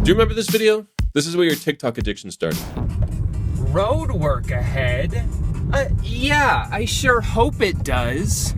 Do you remember this video? This is where your TikTok addiction started. Road work ahead? Yeah, I sure hope it does.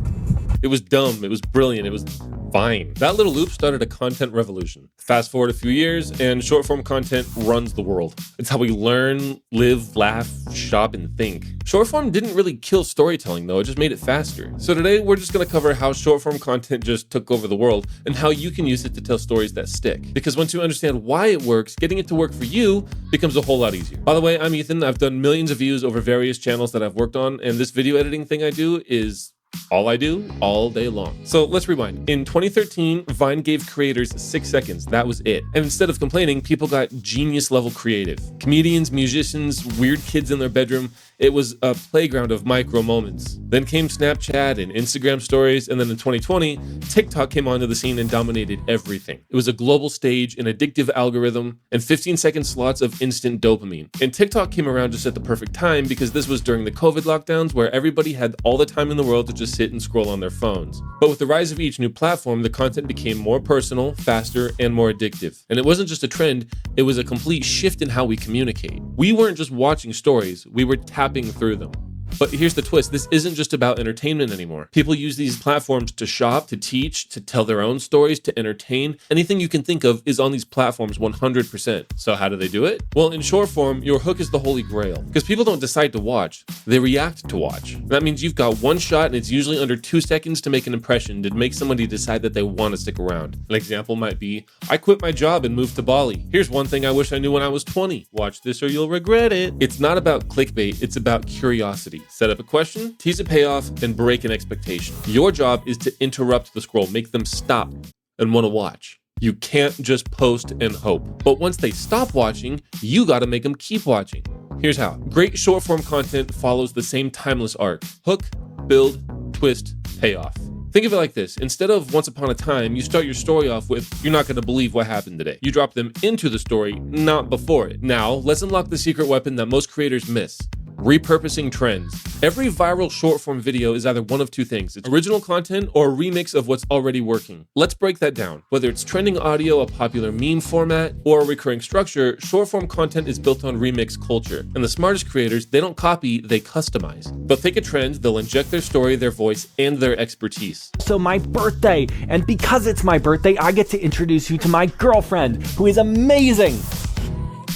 It was dumb, it was brilliant, it was fine. That little loop started a content revolution. Fast forward a few years, and short form content runs the world. It's how we learn, live, laugh, shop, and think. Short form didn't really kill storytelling though, it just made it faster. So today, we're just gonna cover how short form content just took over the world and how you can use it to tell stories that stick. Because once you understand why it works, getting it to work for you becomes a whole lot easier. By the way, I'm Ethan. I've done millions of views over various channels that I've worked on, and this video editing thing I do is all I do all day long. So let's rewind. In 2013, Vine gave creators 6 seconds. That was it. And instead of complaining, people got genius level creative. Comedians, musicians, weird kids in their bedroom. It was a playground of micro moments. Then came Snapchat and Instagram stories. And then in 2020, TikTok came onto the scene and dominated everything. It was a global stage, an addictive algorithm, and 15-second slots of instant dopamine. And TikTok came around just at the perfect time because this was during the COVID lockdowns where everybody had all the time in the world to just sit and scroll on their phones. But with the rise of each new platform, the content became more personal, faster, and more addictive. And it wasn't just a trend, it was a complete shift in how we communicate. We weren't just watching stories, we were tapping through them. But here's the twist, this isn't just about entertainment anymore. People use these platforms to shop, to teach, to tell their own stories, to entertain. Anything you can think of is on these platforms 100%. So how do they do it? Well, in short form, your hook is the holy grail. Because people don't decide to watch, they react to watch. That means you've got one shot and it's usually under 2 seconds to make an impression, to make somebody decide that they want to stick around. An example might be, I quit my job and moved to Bali. Here's one thing I wish I knew when I was 20. Watch this or you'll regret it. It's not about clickbait, it's about curiosity. Set up a question, tease a payoff, and break an expectation. Your job is to interrupt the scroll, make them stop and want to watch. You can't just post and hope. But once they stop watching, you gotta make them keep watching. Here's how. Great short form content follows the same timeless arc. Hook, build, twist, payoff. Think of it like this. Instead of once upon a time, you start your story off with, you're not gonna believe what happened today. You drop them into the story, not before it. Now, let's unlock the secret weapon that most creators miss. Repurposing trends. Every viral short form video is either one of two things. It's original content or a remix of what's already working. Let's break that down. Whether it's trending audio, a popular meme format, or a recurring structure, short form content is built on remix culture. And the smartest creators, they don't copy, they customize. They'll take a trend, they'll inject their story, their voice, and their expertise. So my birthday, and because it's my birthday, I get to introduce you to my girlfriend, who is amazing.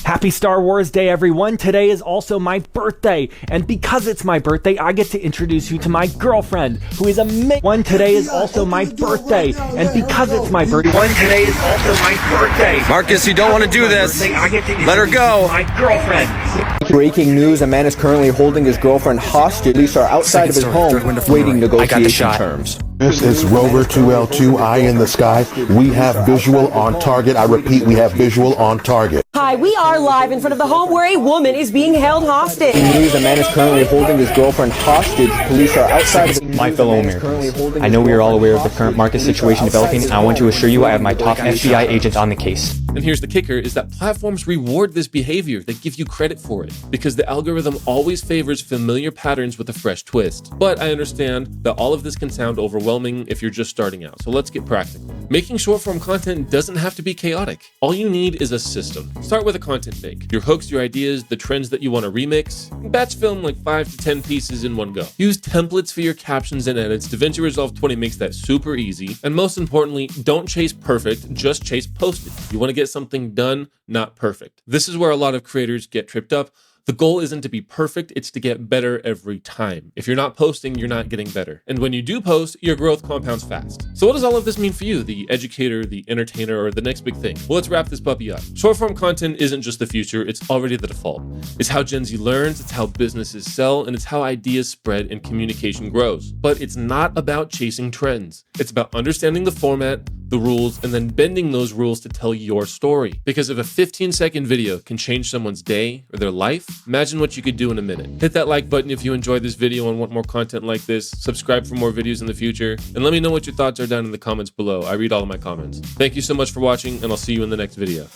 Happy Star Wars Day, everyone. Today is also my birthday. And because it's my birthday, I get to introduce you to my girlfriend, who is amazing. Today is also my birthday. And because it's my birthday. Today is also my birthday. Marcus, you don't want to do this. Let her go. My girlfriend. Breaking news, a man is currently holding his girlfriend hostage. Police are outside of his home, waiting negotiation terms. This is Rover 2L2, Eye in the Sky. We have visual on target. I repeat, we have visual on target. Hi, we are live in front of the home where a woman is being held hostage. News, a man is currently holding his girlfriend hostage. Police are outside of his My fellow Americans, I know we are all aware of the current market situation developing. I want to assure you I have my top FBI agent on the case. And here's the kicker, is that platforms reward this behavior. They give you credit for it because the algorithm always favors familiar patterns with a fresh twist. But I understand that all of this can sound overwhelming if you're just starting out. So let's get practical. Making short form content doesn't have to be chaotic. All you need is a system. Start with a content bank. Your hooks, your ideas, the trends that you want to remix. Batch film like 5 to 10 pieces in one go. Use templates for your captions and edits. DaVinci Resolve 20 makes that super easy. And most importantly, don't chase perfect, just chase posted. You want to get something done, not perfect. This is where a lot of creators get tripped up. The goal isn't to be perfect, it's to get better every time. If you're not posting, you're not getting better. And when you do post, your growth compounds fast. So what does all of this mean for you, the educator, the entertainer, or the next big thing? Well, let's wrap this puppy up. Short form content isn't just the future, it's already the default. It's how Gen Z learns, it's how businesses sell, and it's how ideas spread and communication grows. But it's not about chasing trends. It's about understanding the format, the rules, and then bending those rules to tell your story. Because if a 15-second video can change someone's day or their life, imagine what you could do in a minute. Hit that like button if you enjoyed this video and want more content like this. Subscribe for more videos in the future. And let me know what your thoughts are down in the comments below. I read all of my comments. Thank you so much for watching, and I'll see you in the next video.